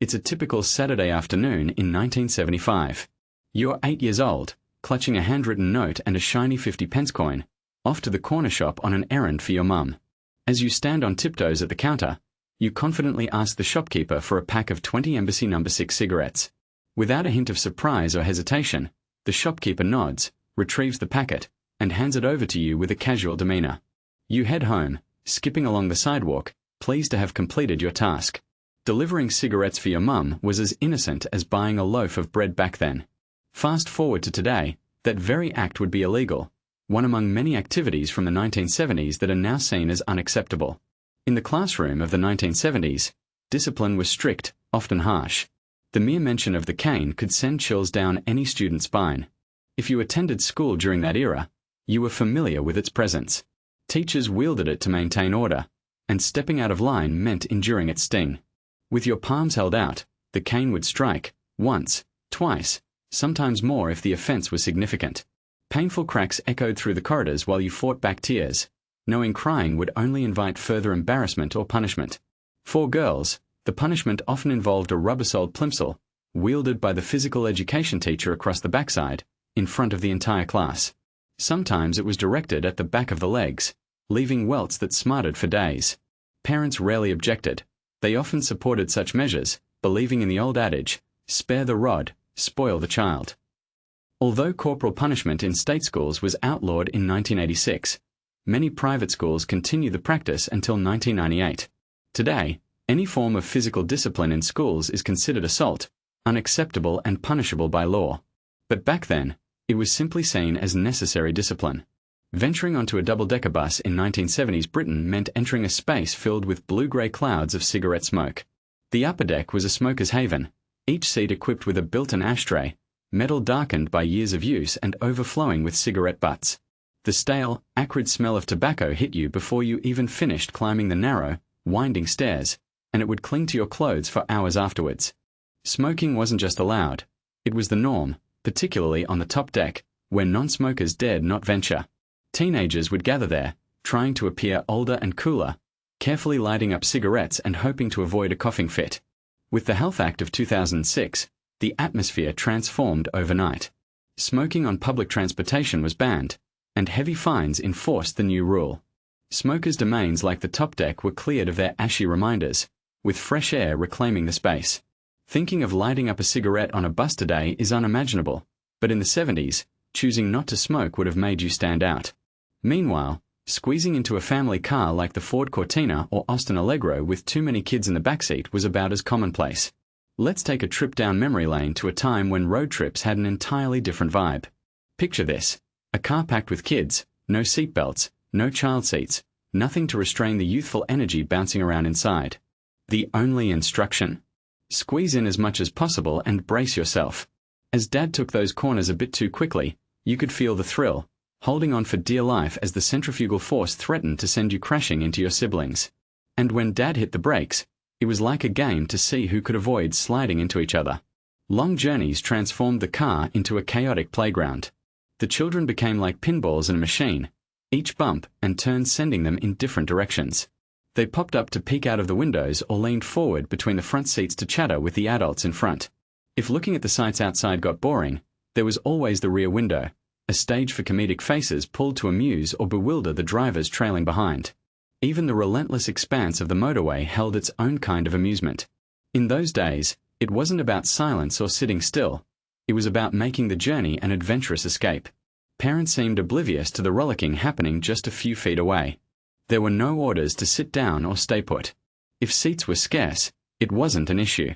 It's a typical Saturday afternoon in 1975. You're 8 years old, clutching a handwritten note and a shiny 50-pence coin, off to the corner shop on an errand for your mum. As you stand on tiptoes at the counter, you confidently ask the shopkeeper for a pack of 20 Embassy No. 6 cigarettes. Without a hint of surprise or hesitation, the shopkeeper nods, retrieves the packet, and hands it over to you with a casual demeanor. You head home, skipping along the sidewalk, pleased to have completed your task. Delivering cigarettes for your mum was as innocent as buying a loaf of bread back then. Fast forward to today, that very act would be illegal, one among many activities from the 1970s that are now seen as unacceptable. In the classroom of the 1970s, discipline was strict, often harsh. The mere mention of the cane could send chills down any student's spine. If you attended school during that era, you were familiar with its presence. Teachers wielded it to maintain order, and stepping out of line meant enduring its sting. With your palms held out, the cane would strike, once, twice, sometimes more if the offense was significant. Painful cracks echoed through the corridors while you fought back tears, knowing crying would only invite further embarrassment or punishment. For girls, the punishment often involved a rubber-soled plimsoll, wielded by the physical education teacher across the backside, in front of the entire class. Sometimes it was directed at the back of the legs, leaving welts that smarted for days. Parents rarely objected. They often supported such measures, believing in the old adage, spare the rod, spoil the child. Although corporal punishment in state schools was outlawed in 1986, many private schools continue the practice until 1998. Today, any form of physical discipline in schools is considered assault, unacceptable and punishable by law. But back then, it was simply seen as necessary discipline. Venturing onto a double-decker bus in 1970s Britain meant entering a space filled with blue-grey clouds of cigarette smoke. The upper deck was a smoker's haven, each seat equipped with a built-in ashtray, metal darkened by years of use and overflowing with cigarette butts. The stale, acrid smell of tobacco hit you before you even finished climbing the narrow, winding stairs, and it would cling to your clothes for hours afterwards. Smoking wasn't just allowed, it was the norm, particularly on the top deck, where non-smokers dared not venture. Teenagers would gather there, trying to appear older and cooler, carefully lighting up cigarettes and hoping to avoid a coughing fit. With the Health Act of 2006, the atmosphere transformed overnight. Smoking on public transportation was banned, and heavy fines enforced the new rule. Smokers' domains like the top deck were cleared of their ashy reminders, with fresh air reclaiming the space. Thinking of lighting up a cigarette on a bus today is unimaginable, but in the 70s, choosing not to smoke would have made you stand out. Meanwhile, squeezing into a family car like the Ford Cortina or Austin Allegro with too many kids in the backseat was about as commonplace. Let's take a trip down memory lane to a time when road trips had an entirely different vibe. Picture this: a car packed with kids, no seatbelts, no child seats, nothing to restrain the youthful energy bouncing around inside. The only instruction: squeeze in as much as possible and brace yourself. As Dad took those corners a bit too quickly, you could feel the thrill, holding on for dear life as the centrifugal force threatened to send you crashing into your siblings. And when Dad hit the brakes, it was like a game to see who could avoid sliding into each other. Long journeys transformed the car into a chaotic playground. The children became like pinballs in a machine, each bump and turn sending them in different directions. They popped up to peek out of the windows or leaned forward between the front seats to chatter with the adults in front. If looking at the sights outside got boring, there was always the rear window, a stage for comedic faces pulled to amuse or bewilder the drivers trailing behind. Even the relentless expanse of the motorway held its own kind of amusement. In those days, it wasn't about silence or sitting still. It was about making the journey an adventurous escape. Parents seemed oblivious to the rollicking happening just a few feet away. There were no orders to sit down or stay put. If seats were scarce, it wasn't an issue.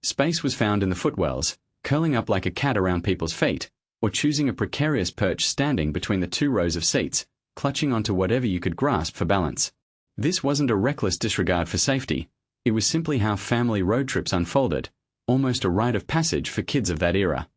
Space was found in the footwells, curling up like a cat around people's feet, or choosing a precarious perch standing between the two rows of seats, clutching onto whatever you could grasp for balance. This wasn't a reckless disregard for safety. It was simply how family road trips unfolded, almost a rite of passage for kids of that era.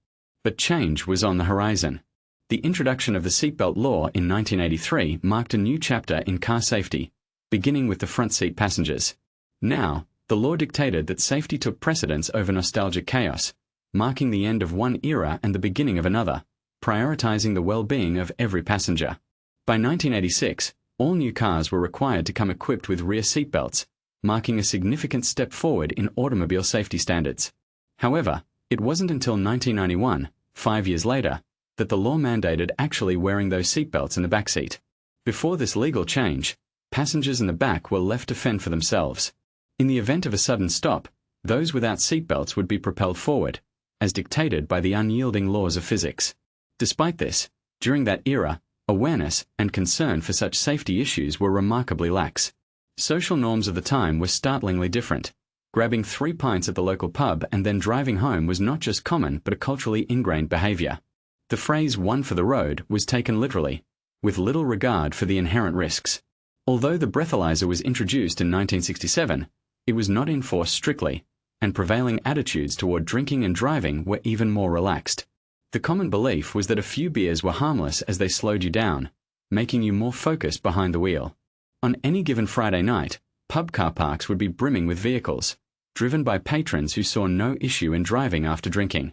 But change was on the horizon. The introduction of the seatbelt law in 1983 marked a new chapter in car safety, beginning with the front seat passengers. Now, the law dictated that safety took precedence over nostalgic chaos, marking the end of one era and the beginning of another, prioritizing the well-being of every passenger. By 1986, all new cars were required to come equipped with rear seatbelts, marking a significant step forward in automobile safety standards. However, it wasn't until 1991, 5 years later, that the law mandated actually wearing those seatbelts in the backseat. Before this legal change, passengers in the back were left to fend for themselves. In the event of a sudden stop, those without seatbelts would be propelled forward, as dictated by the unyielding laws of physics. Despite this, during that era, awareness and concern for such safety issues were remarkably lax. Social norms of the time were startlingly different. Grabbing 3 pints at the local pub and then driving home was not just common but a culturally ingrained behavior. The phrase "one for the road" was taken literally, with little regard for the inherent risks. Although the breathalyzer was introduced in 1967, it was not enforced strictly, and prevailing attitudes toward drinking and driving were even more relaxed. The common belief was that a few beers were harmless as they slowed you down, making you more focused behind the wheel. On any given Friday night, pub car parks would be brimming with vehicles, driven by patrons who saw no issue in driving after drinking.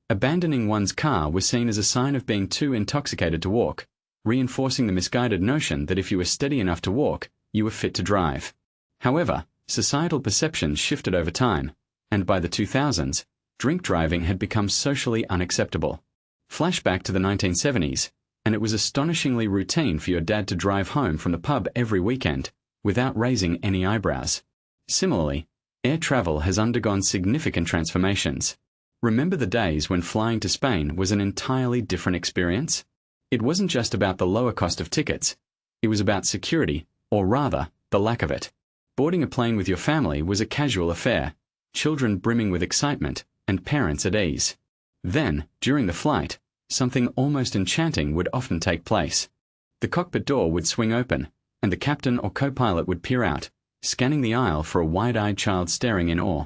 Abandoning one's car was seen as a sign of being too intoxicated to walk, reinforcing the misguided notion that if you were steady enough to walk, you were fit to drive. However, societal perceptions shifted over time, and by the 2000s, drink driving had become socially unacceptable. Flashback to the 1970s, and it was astonishingly routine for your dad to drive home from the pub every weekend, without raising any eyebrows. Similarly, air travel has undergone significant transformations. Remember the days when flying to Spain was an entirely different experience? It wasn't just about the lower cost of tickets. It was about security, or rather, the lack of it. Boarding a plane with your family was a casual affair, children brimming with excitement, and parents at ease. Then, during the flight, something almost enchanting would often take place. The cockpit door would swing open, and the captain or co-pilot would peer out, scanning the aisle for a wide-eyed child staring in awe.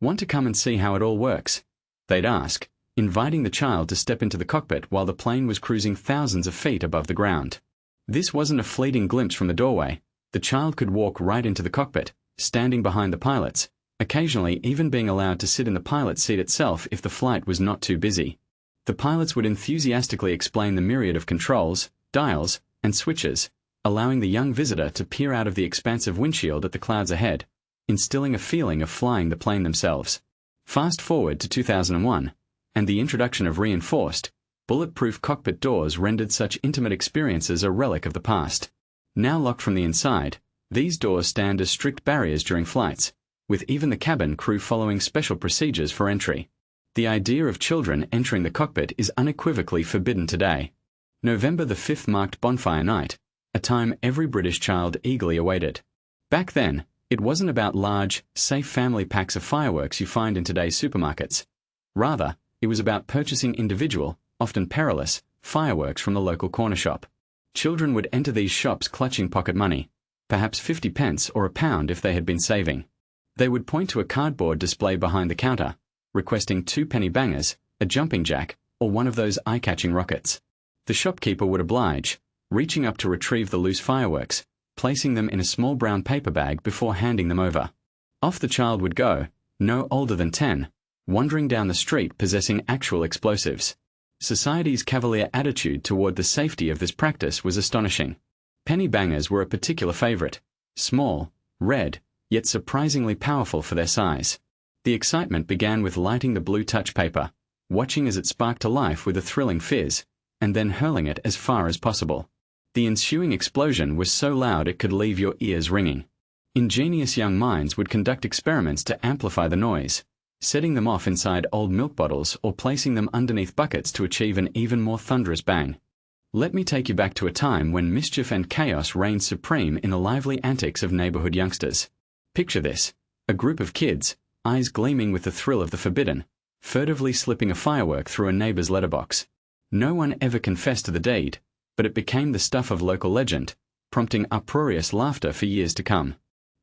"Want to come and see how it all works?" they'd ask, inviting the child to step into the cockpit while the plane was cruising thousands of feet above the ground. This wasn't a fleeting glimpse from the doorway. The child could walk right into the cockpit, standing behind the pilots, occasionally even being allowed to sit in the pilot's seat itself if the flight was not too busy. The pilots would enthusiastically explain the myriad of controls, dials, and switches, allowing the young visitor to peer out of the expansive windshield at the clouds ahead, instilling a feeling of flying the plane themselves. Fast forward to 2001, and the introduction of reinforced, bulletproof cockpit doors rendered such intimate experiences a relic of the past. Now locked from the inside, these doors stand as strict barriers during flights, with even the cabin crew following special procedures for entry. The idea of children entering the cockpit is unequivocally forbidden today. November the 5th marked Bonfire Night, a time every British child eagerly awaited. Back then, it wasn't about large, safe family packs of fireworks you find in today's supermarkets. Rather, it was about purchasing individual, often perilous, fireworks from the local corner shop. Children would enter these shops clutching pocket money, perhaps 50 pence or £1 if they had been saving. They would point to a cardboard display behind the counter, requesting 2 penny bangers, a jumping jack, or one of those eye-catching rockets. The shopkeeper would oblige, reaching up to retrieve the loose fireworks, placing them in a small brown paper bag before handing them over. Off the child would go, no older than 10, wandering down the street possessing actual explosives. Society's cavalier attitude toward the safety of this practice was astonishing. Penny bangers were a particular favorite, small, red, yet surprisingly powerful for their size. The excitement began with lighting the blue touch paper, watching as it sparked to life with a thrilling fizz, and then hurling it as far as possible. The ensuing explosion was so loud it could leave your ears ringing. Ingenious young minds would conduct experiments to amplify the noise, setting them off inside old milk bottles or placing them underneath buckets to achieve an even more thunderous bang. Let me take you back to a time when mischief and chaos reigned supreme in the lively antics of neighborhood youngsters. Picture this: a group of kids, eyes gleaming with the thrill of the forbidden, furtively slipping a firework through a neighbor's letterbox. No one ever confessed to the deed, but it became the stuff of local legend, prompting uproarious laughter for years to come.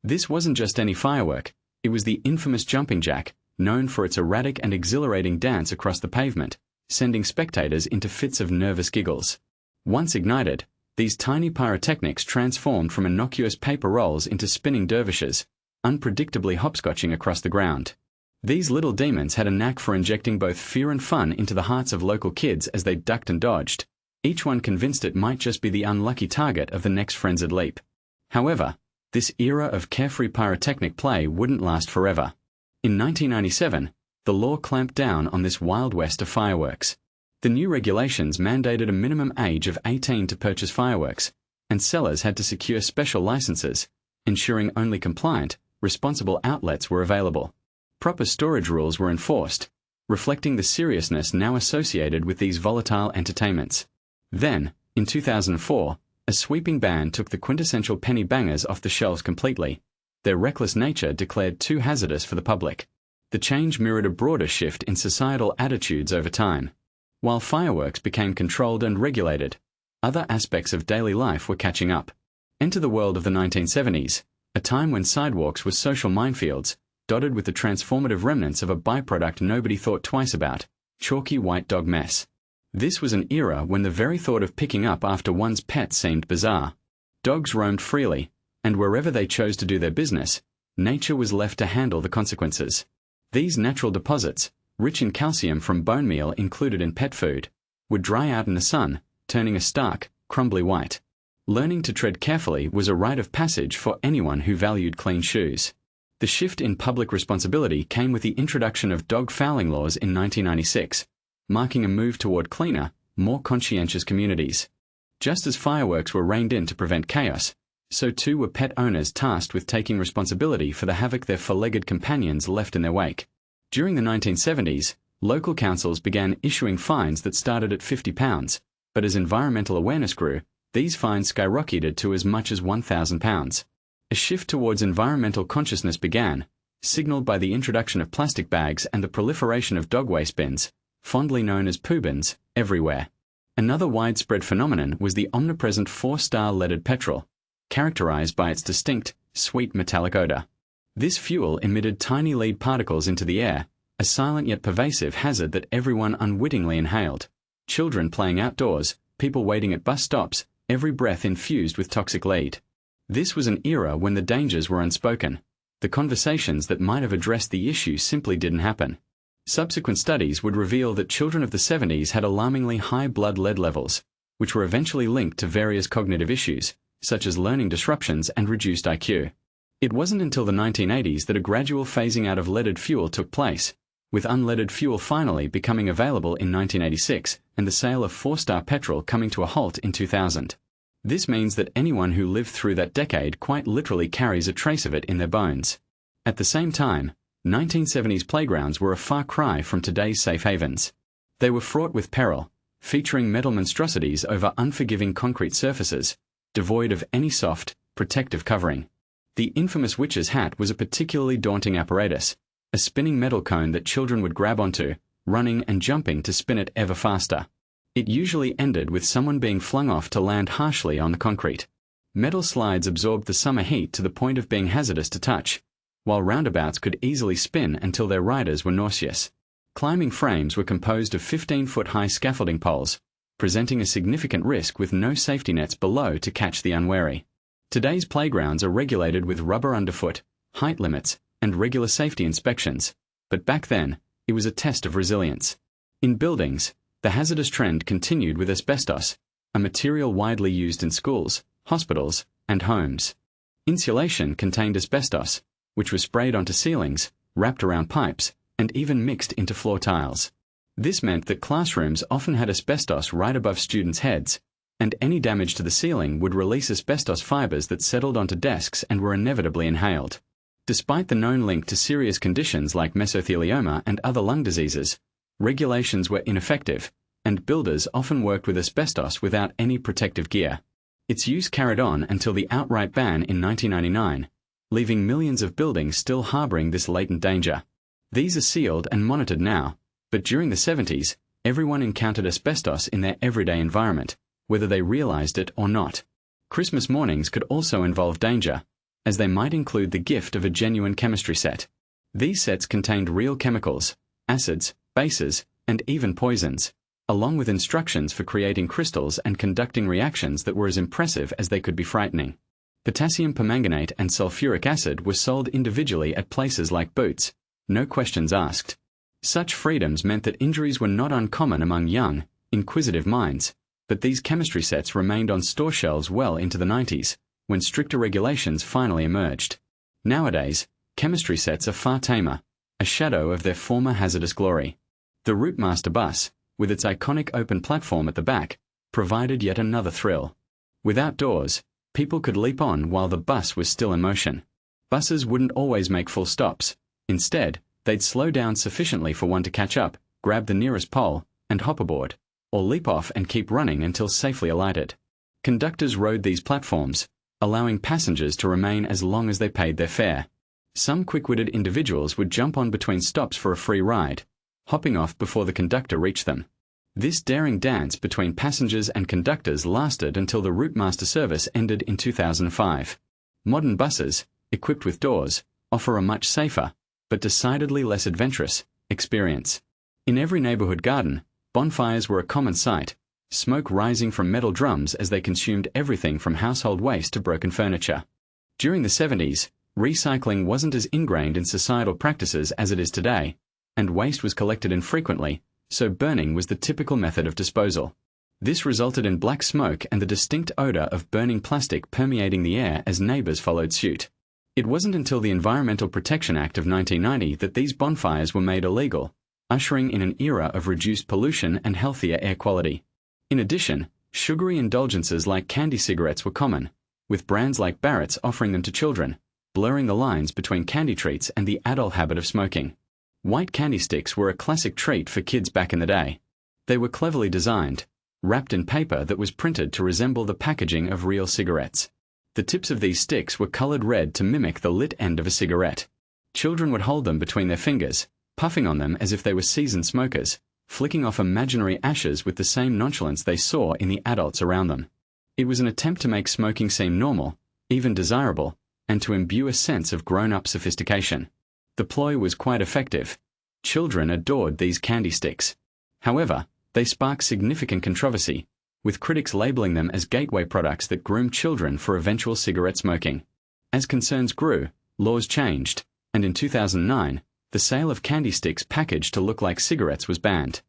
This wasn't just any firework, it was the infamous jumping jack, known for its erratic and exhilarating dance across the pavement, sending spectators into fits of nervous giggles. Once ignited, these tiny pyrotechnics transformed from innocuous paper rolls into spinning dervishes, unpredictably hopscotching across the ground. These little demons had a knack for injecting both fear and fun into the hearts of local kids as they ducked and dodged, each one convinced it might just be the unlucky target of the next frenzied leap. However, This era of carefree pyrotechnic play wouldn't last forever. In 1997, the law clamped down on this wild west of fireworks. The new regulations mandated a minimum age of 18 to purchase fireworks, and sellers had to secure special licenses, ensuring only compliant, responsible outlets were available. Proper storage rules were enforced, reflecting the seriousness now associated with these volatile entertainments. Then, in 2004, a sweeping ban took the quintessential penny bangers off the shelves completely, their reckless nature declared too hazardous for the public. The change mirrored a broader shift in societal attitudes over time. While fireworks became controlled and regulated, other aspects of daily life were catching up. Enter the world of the 1970s, a time when sidewalks were social minefields, dotted with the transformative remnants of a byproduct nobody thought twice about: chalky white dog mess. This was an era when the very thought of picking up after one's pet seemed bizarre. Dogs roamed freely, and wherever they chose to do their business, nature was left to handle the consequences. These natural deposits, rich in calcium from bone meal included in pet food, would dry out in the sun, turning a stark, crumbly white. Learning to tread carefully was a rite of passage for anyone who valued clean shoes. The shift in public responsibility came with the introduction of dog fouling laws in 1996, marking a move toward cleaner, more conscientious communities. Just as fireworks were reined in to prevent chaos, so too were pet owners tasked with taking responsibility for the havoc their four-legged companions left in their wake. During the 1970s, local councils began issuing fines that started at £50, but as environmental awareness grew, these fines skyrocketed to as much as £1,000. A shift towards environmental consciousness began, signaled by the introduction of plastic bags and the proliferation of dog waste bins, fondly known as poo bins, everywhere. Another widespread phenomenon was the omnipresent 4-star leaded petrol, characterized by its distinct, sweet metallic odor. This fuel emitted tiny lead particles into the air, a silent yet pervasive hazard that everyone unwittingly inhaled. Children playing outdoors, people waiting at bus stops, every breath infused with toxic lead. This was an era when the dangers were unspoken. The conversations that might have addressed the issue simply didn't happen. Subsequent studies would reveal that children of the 70s had alarmingly high blood lead levels, which were eventually linked to various cognitive issues, such as learning disruptions and reduced IQ. It wasn't until the 1980s that a gradual phasing out of leaded fuel took place, with unleaded fuel finally becoming available in 1986 and the sale of 4-star petrol coming to a halt in 2000. This means that anyone who lived through that decade quite literally carries a trace of it in their bones. At the same time, 1970s playgrounds were a far cry from today's safe havens. They were fraught with peril, featuring metal monstrosities over unforgiving concrete surfaces, devoid of any soft, protective covering. The infamous witch's hat was a particularly daunting apparatus, a spinning metal cone that children would grab onto, running and jumping to spin it ever faster. It usually ended with someone being flung off to land harshly on the concrete. Metal slides absorbed the summer heat to the point of being hazardous to touch, while roundabouts could easily spin until their riders were nauseous. Climbing frames were composed of 15-foot-high scaffolding poles, presenting a significant risk with no safety nets below to catch the unwary. Today's playgrounds are regulated with rubber underfoot, height limits, and regular safety inspections, but back then, it was a test of resilience. In buildings, the hazardous trend continued with asbestos, a material widely used in schools, hospitals, and homes. Insulation contained asbestos, which was sprayed onto ceilings, wrapped around pipes, and even mixed into floor tiles. This meant that classrooms often had asbestos right above students' heads, and any damage to the ceiling would release asbestos fibers that settled onto desks and were inevitably inhaled. Despite the known link to serious conditions like mesothelioma and other lung diseases, regulations were ineffective, and builders often worked with asbestos without any protective gear. Its use carried on until the outright ban in 1999, leaving millions of buildings still harboring this latent danger. These are sealed and monitored now, but during the 70s, everyone encountered asbestos in their everyday environment, whether they realized it or not. Christmas mornings could also involve danger, as they might include the gift of a genuine chemistry set. These sets contained real chemicals, acids, bases, and even poisons, along with instructions for creating crystals and conducting reactions that were as impressive as they could be frightening. Potassium permanganate and sulfuric acid were sold individually at places like Boots, no questions asked. Such freedoms meant that injuries were not uncommon among young, inquisitive minds, but these chemistry sets remained on store shelves well into the 90s, when stricter regulations finally emerged. Nowadays, chemistry sets are far tamer, a shadow of their former hazardous glory. The Routemaster bus, with its iconic open platform at the back, provided yet another thrill. Without doors, people could leap on while the bus was still in motion. Buses wouldn't always make full stops. Instead, they'd slow down sufficiently for one to catch up, grab the nearest pole, and hop aboard, or leap off and keep running until safely alighted. Conductors rode these platforms, allowing passengers to remain as long as they paid their fare. Some quick-witted individuals would jump on between stops for a free ride, hopping off before the conductor reached them. This daring dance between passengers and conductors lasted until the Routemaster service ended in 2005. Modern buses, equipped with doors, offer a much safer, but decidedly less adventurous, experience. In every neighborhood garden, bonfires were a common sight, smoke rising from metal drums as they consumed everything from household waste to broken furniture. During the 70s, recycling wasn't as ingrained in societal practices as it is today, and waste was collected infrequently, so burning was the typical method of disposal. This resulted in black smoke and the distinct odor of burning plastic permeating the air as neighbors followed suit. It wasn't until the Environmental Protection Act of 1990 that these bonfires were made illegal, ushering in an era of reduced pollution and healthier air quality. In addition, sugary indulgences like candy cigarettes were common, with brands like Barrett's offering them to children, blurring the lines between candy treats and the adult habit of smoking. White candy sticks were a classic treat for kids back in the day. They were cleverly designed, wrapped in paper that was printed to resemble the packaging of real cigarettes. The tips of these sticks were colored red to mimic the lit end of a cigarette. Children would hold them between their fingers, puffing on them as if they were seasoned smokers, flicking off imaginary ashes with the same nonchalance they saw in the adults around them. It was an attempt to make smoking seem normal, even desirable, and to imbue a sense of grown-up sophistication. The ploy was quite effective. Children adored these candy sticks. However, they sparked significant controversy, with critics labeling them as gateway products that groomed children for eventual cigarette smoking. As concerns grew, laws changed, and in 2009, the sale of candy sticks packaged to look like cigarettes was banned.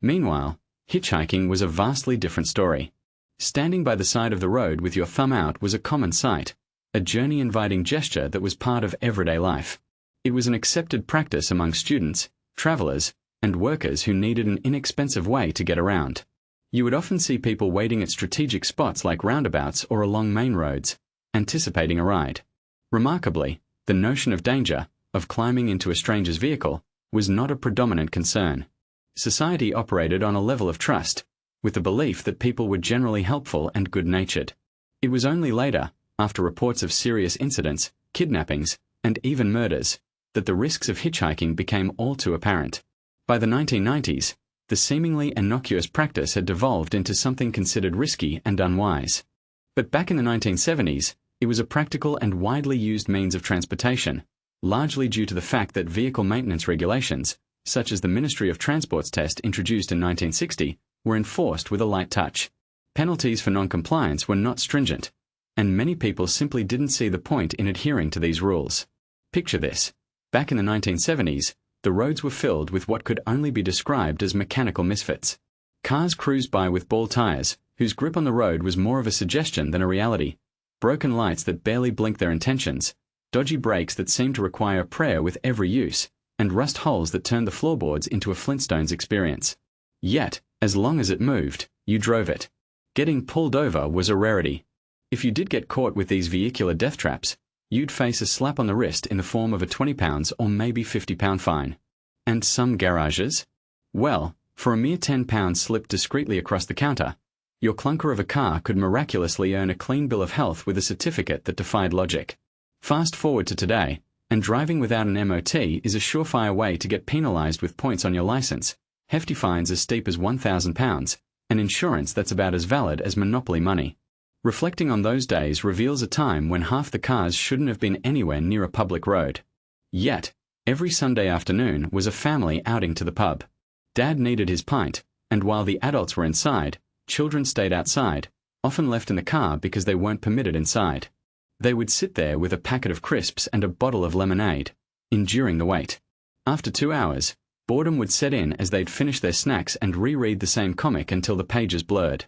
Meanwhile, hitchhiking was a vastly different story. Standing by the side of the road with your thumb out was a common sight, a journey-inviting gesture that was part of everyday life. It was an accepted practice among students, travelers, and workers who needed an inexpensive way to get around. You would often see people waiting at strategic spots like roundabouts or along main roads, anticipating a ride. Remarkably, the notion of danger, of climbing into a stranger's vehicle, was not a predominant concern. Society operated on a level of trust, with the belief that people were generally helpful and good-natured. It was only later, after reports of serious incidents, kidnappings, and even murders, that the risks of hitchhiking became all too apparent. By the 1990s, the seemingly innocuous practice had devolved into something considered risky and unwise. But back in the 1970s, it was a practical and widely used means of transportation, largely due to the fact that vehicle maintenance regulations, such as the Ministry of Transport's test introduced in 1960, were enforced with a light touch. Penalties for non-compliance were not stringent, and many people simply didn't see the point in adhering to these rules. Picture this. Back in the 1970s, the roads were filled with what could only be described as mechanical misfits. Cars cruised by with bald tires, whose grip on the road was more of a suggestion than a reality, broken lights that barely blinked their intentions, dodgy brakes that seemed to require prayer with every use, and rust holes that turned the floorboards into a Flintstones experience. Yet, as long as it moved, you drove it. Getting pulled over was a rarity. If you did get caught with these vehicular death traps, you'd face a slap on the wrist in the form of a £20 or maybe £50 fine. And some garages? Well, for a mere £10 slipped discreetly across the counter, your clunker of a car could miraculously earn a clean bill of health with a certificate that defied logic. Fast forward to today, and driving without an MOT is a surefire way to get penalised with points on your licence, hefty fines as steep as £1,000, and insurance that's about as valid as monopoly money. Reflecting on those days reveals a time when half the cars shouldn't have been anywhere near a public road. Yet, every Sunday afternoon was a family outing to the pub. Dad needed his pint, and while the adults were inside, children stayed outside, often left in the car because they weren't permitted inside. They would sit there with a packet of crisps and a bottle of lemonade, enduring the wait. After 2 hours, boredom would set in as they'd finish their snacks and reread the same comic until the pages blurred.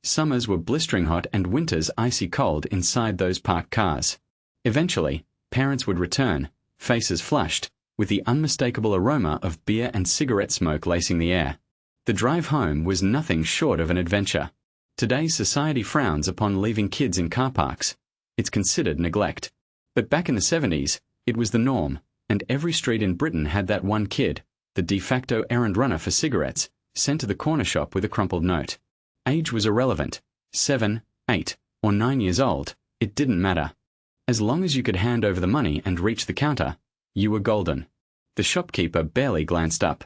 Summers were blistering hot and winters icy cold inside those parked cars. Eventually, parents would return, faces flushed, with the unmistakable aroma of beer and cigarette smoke lacing the air. The drive home was nothing short of an adventure. Today's society frowns upon leaving kids in car parks. It's considered neglect. But back in the 70s, it was the norm, and every street in Britain had that one kid, the de facto errand runner for cigarettes, sent to the corner shop with a crumpled note. Age was irrelevant. 7, 8, or 9 years old, it didn't matter. As long as you could hand over the money and reach the counter, you were golden. The shopkeeper barely glanced up.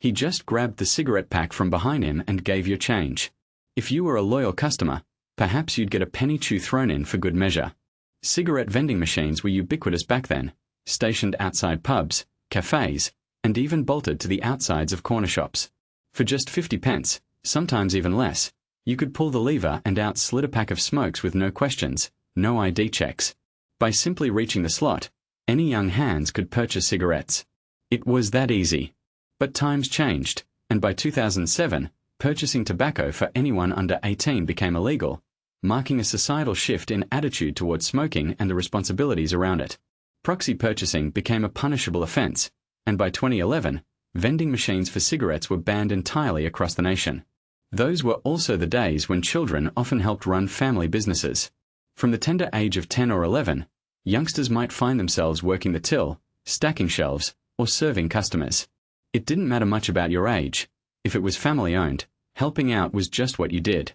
He just grabbed the cigarette pack from behind him and gave you change. If you were a loyal customer, perhaps you'd get a penny chew thrown in for good measure. Cigarette vending machines were ubiquitous back then, stationed outside pubs, cafes, and even bolted to the outsides of corner shops. For just 50 pence, sometimes even less, you could pull the lever and out slid a pack of smokes with no questions, no ID checks. By simply reaching the slot, any young hands could purchase cigarettes. It was that easy. But times changed, and by 2007, purchasing tobacco for anyone under 18 became illegal, marking a societal shift in attitude towards smoking and the responsibilities around it. Proxy purchasing became a punishable offense, and by 2011, vending machines for cigarettes were banned entirely across the nation. Those were also the days when children often helped run family businesses. From the tender age of 10 or 11, youngsters might find themselves working the till, stacking shelves, or serving customers. It didn't matter much about your age. If it was family-owned, helping out was just what you did.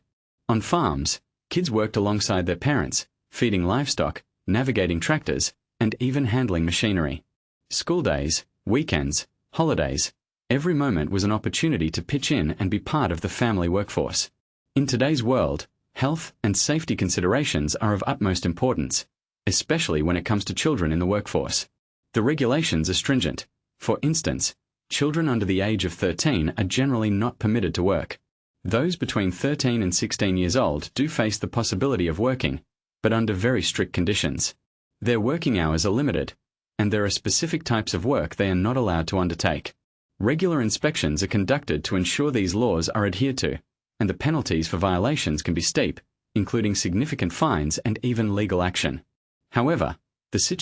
On farms, kids worked alongside their parents, feeding livestock, navigating tractors, and even handling machinery. School days, weekends, holidays, every moment was an opportunity to pitch in and be part of the family workforce. In today's world, health and safety considerations are of utmost importance, especially when it comes to children in the workforce. The regulations are stringent. For instance, children under the age of 13 are generally not permitted to work. Those between 13 and 16 years old do face the possibility of working, but under very strict conditions. Their working hours are limited, and there are specific types of work they are not allowed to undertake. Regular inspections are conducted to ensure these laws are adhered to, and the penalties for violations can be steep, including significant fines and even legal action. However, the situation